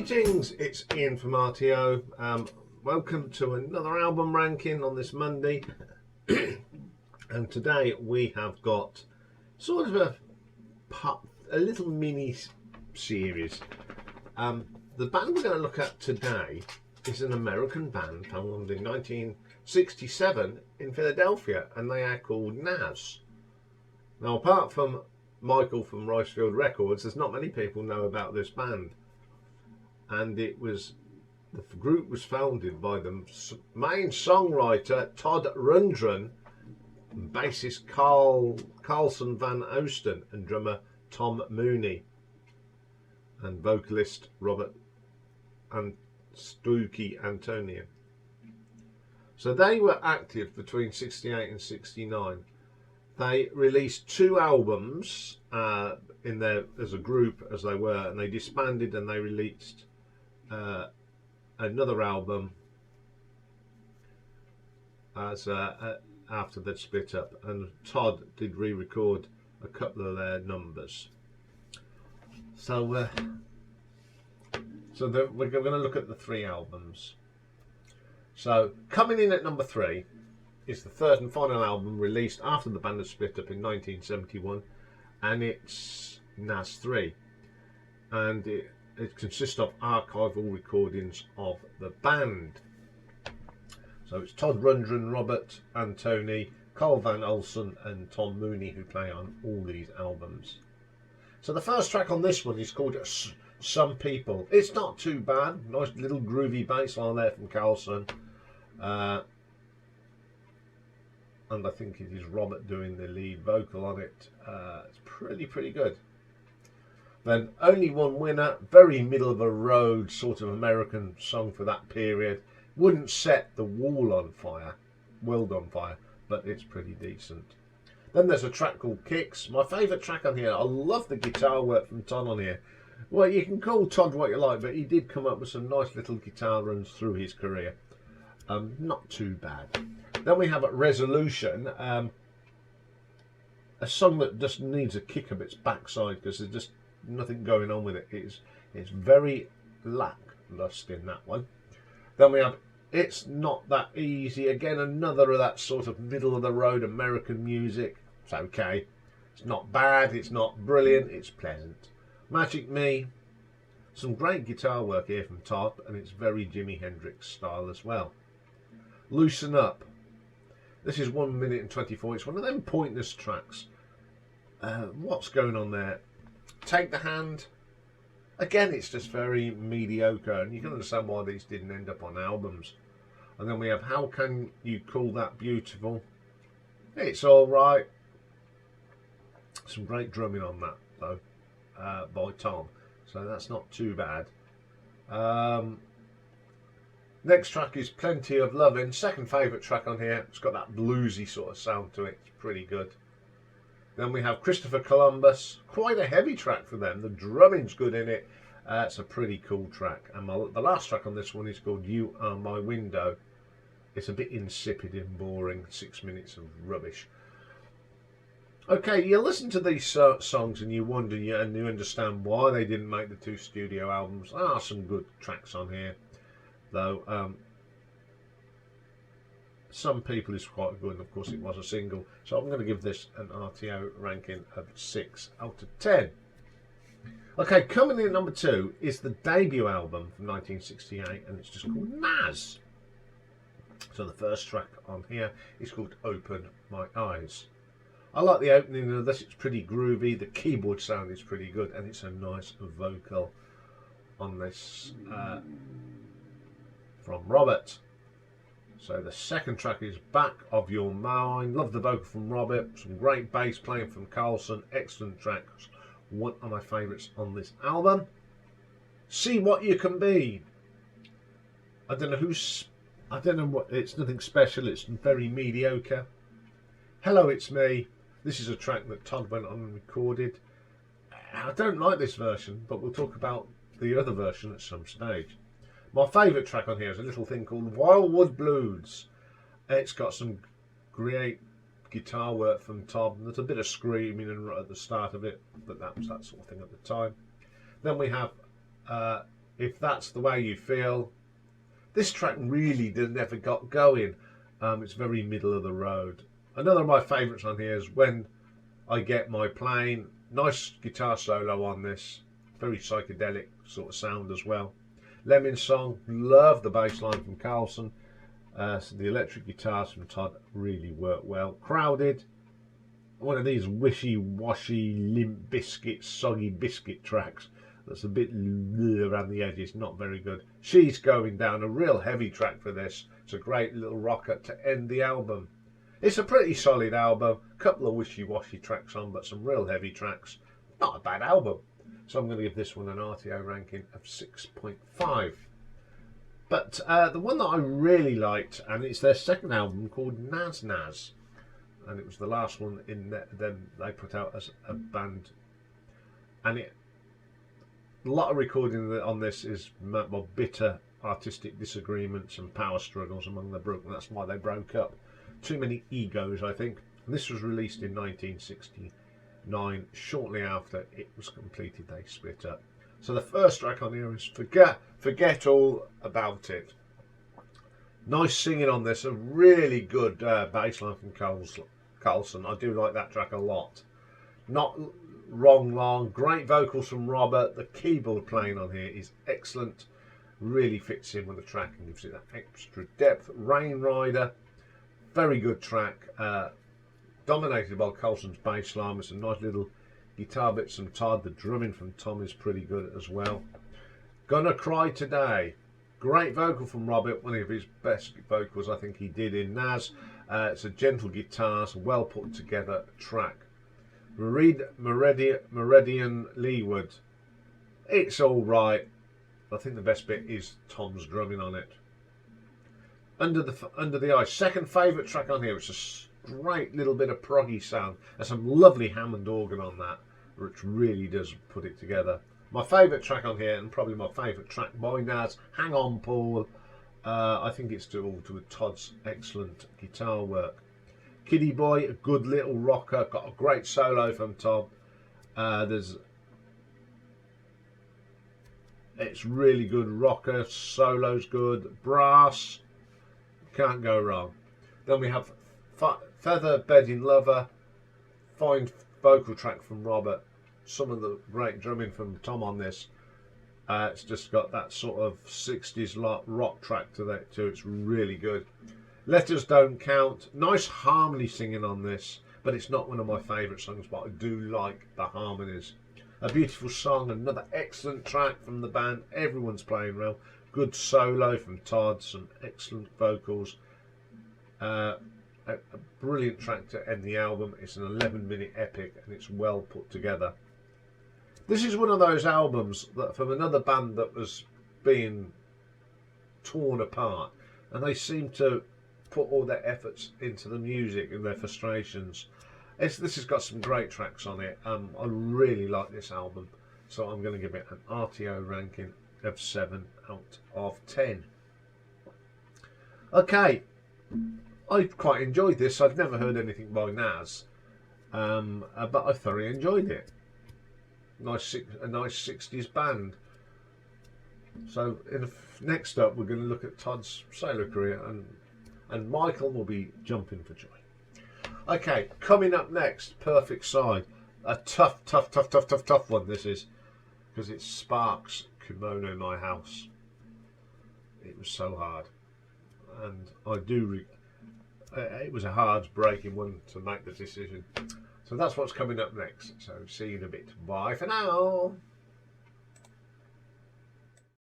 Greetings, it's Iain from RTO. Welcome to another album ranking on this Monday. And today we have got sort of a little mini series. The band we're going to look at today is an American band founded in 1967 in Philadelphia, and they are called Nazz. Now, apart from Michael from Ricefield Records, there's not many people know about this band. And the group was founded by the main songwriter Todd Rundgren, bassist Carlson Van Oosten, and drummer Tom Mooney, and vocalist Robert and Stooky Antonian. So they were active between 68 and 69. They released 2 albums in there as a group, as they were, and they disbanded and they released another album as after they'd split up, and Todd did re-record a couple of their numbers. So we're going to look at the 3 albums. So coming in at number 3 is the third and final album released after the band had split up in 1971, and it's Nazz III, and it consists of archival recordings of the band. So it's Todd Rundgren, Robert Antoni, Carl Van Oosten and Tom Mooney who play on all these albums. So the first track on this one is called Some People. It's not too bad, nice little groovy bass line there from Carlson, and I think it is Robert doing the lead vocal on it. It's pretty good. Then Only One Winner, very middle of a road sort of American song for that period. Wouldn't set the world on fire, but it's pretty decent. Then there's a track called Kicks, my favourite track on here. I love the guitar work from Todd on here. Well, you can call Todd what you like, but he did come up with some nice little guitar runs through his career. Not too bad. Then we have Resolution, a song that just needs a kick up its backside because there's just nothing going on with it. It's very lacklustre in that one. Then we have It's Not That Easy, again another of that sort of middle of the road American music. It's okay, it's not bad, it's not brilliant, it's pleasant. Magic Me, some great guitar work here from Todd, and it's very Jimi Hendrix style as well. Loosen Up, this is 1 minute and 24. It's one of them pointless tracks. What's going on there? Take the Hand, again it's just very mediocre, and you can understand why these didn't end up on albums. And then we have How Can You Call That Beautiful? It's alright. Some great drumming on that though, by Tom, so that's not too bad. Next track is Plenty of Lovin', second favourite track on here. It's got that bluesy sort of sound to it, it's pretty good. Then we have Christopher Columbus, quite a heavy track for them. The drumming's good in it. It's a pretty cool track. And the last track on this one is called You Are My Window. It's a bit insipid and boring, 6 minutes of rubbish. Okay, you listen to these songs and you wonder and you understand why they didn't make the 2 studio albums. There are some good tracks on here, though. Some People is quite good, and of course it was a single. So I'm going to give this an RTO ranking of 6 out of 10. Okay, coming in at number 2 is the debut album from 1968, and it's just called Nazz. So the first track on here is called Open My Eyes. I like the opening of this, it's pretty groovy, the keyboard sound is pretty good, and it's a nice vocal on this from Robert. So the second track is Back of Your Mind. Love the vocal from Robert, some great bass playing from Carlson, excellent tracks. One of my favourites on this album. See What You Can Be. I don't know what, it's nothing special, it's very mediocre. Hello, It's Me. This is a track that Todd went on and recorded. I don't like this version, but we'll talk about the other version at some stage. My favourite track on here is a little thing called Wildwood Blues. It's got some great guitar work from Tom. There's a bit of screaming at the start of it, but that was that sort of thing at the time. Then we have if that's the way you feel. This track really never got going. It's very middle of the road. Another of my favourites on here is When I Get My Plane. Nice guitar solo on this. Very psychedelic sort of sound as well. Lemon Song, love the bass line from Carlson. So the electric guitars from Todd really work well. Crowded, one of these wishy-washy, limp biscuit, soggy biscuit tracks that's a bit around the edges, not very good. She's Going Down, a real heavy track for this. It's a great little rocker to end the album. It's a pretty solid album, a couple of wishy-washy tracks on, but some real heavy tracks. Not a bad album. So I'm going to give this one an RTO ranking of 6.5. But the one that I really liked, and it's their second album called Nazz Nazz, and it was the last one in them they put out as a band, and a lot of recording on this is bitter artistic disagreements and power struggles among the group, and that's why they broke up. Too many egos, I think. And this was released in 1969. Shortly after it was completed, they split up. So the first track on here is Forget All About It. Nice singing on this, a really good bass line from Carlson. I do like that track a lot. Not wrong long, great vocals from Robert. The keyboard playing on here is excellent. Really fits in with the track and gives it that extra depth. Rain Rider, very good track. Dominated by Carlson's bass line with some nice little guitar bits from Todd. The drumming from Tom is pretty good as well. Gonna Cry Today, great vocal from Robert, one of his best vocals I think he did in Nazz. It's a gentle guitar, it's a well put together track. Meridian Leeward, it's all right. I think the best bit is Tom's drumming on it. Under the Ice, second favourite track on here. It's a great little bit of proggy sound. There's some lovely Hammond organ on that, which really does put it together. My favourite track on here, and probably my favourite track by Nazz, Hang On Paul. I think it's due to Todd's excellent guitar work. Kiddie Boy, a good little rocker, got a great solo from Todd. It's really good rocker, solo's good, brass, can't go wrong. Then we have Feather Bedding Lover, fine vocal track from Robert. Some of the great drumming from Tom on this. It's just got that sort of 60s rock track to that too. It's really good. Letters Don't Count, nice harmony singing on this, but it's not one of my favourite songs, but I do like the harmonies. A Beautiful Song, another excellent track from the band. Everyone's playing well. Good solo from Todd, some excellent vocals. A brilliant track to end the album. It's an 11-minute epic and it's well put together. This is one of those albums that from another band that was being torn apart, and they seem to put all their efforts into the music and their frustrations. This has got some great tracks on it. I really like this album, so I'm going to give it an RTO ranking of 7 out of 10. Okay, I quite enjoyed this. I've never heard anything by Nazz, but I thoroughly enjoyed it. A nice 60s band. So next up, we're going to look at Todd's solo career, and Michael will be jumping for joy. Okay, coming up next, Perfect Side. A tough one this is, because it's Sparks' Kimono in My House. It was so hard, and it was a hard breaking one to make the decision. So that's what's coming up next. So see you in a bit. Bye for now.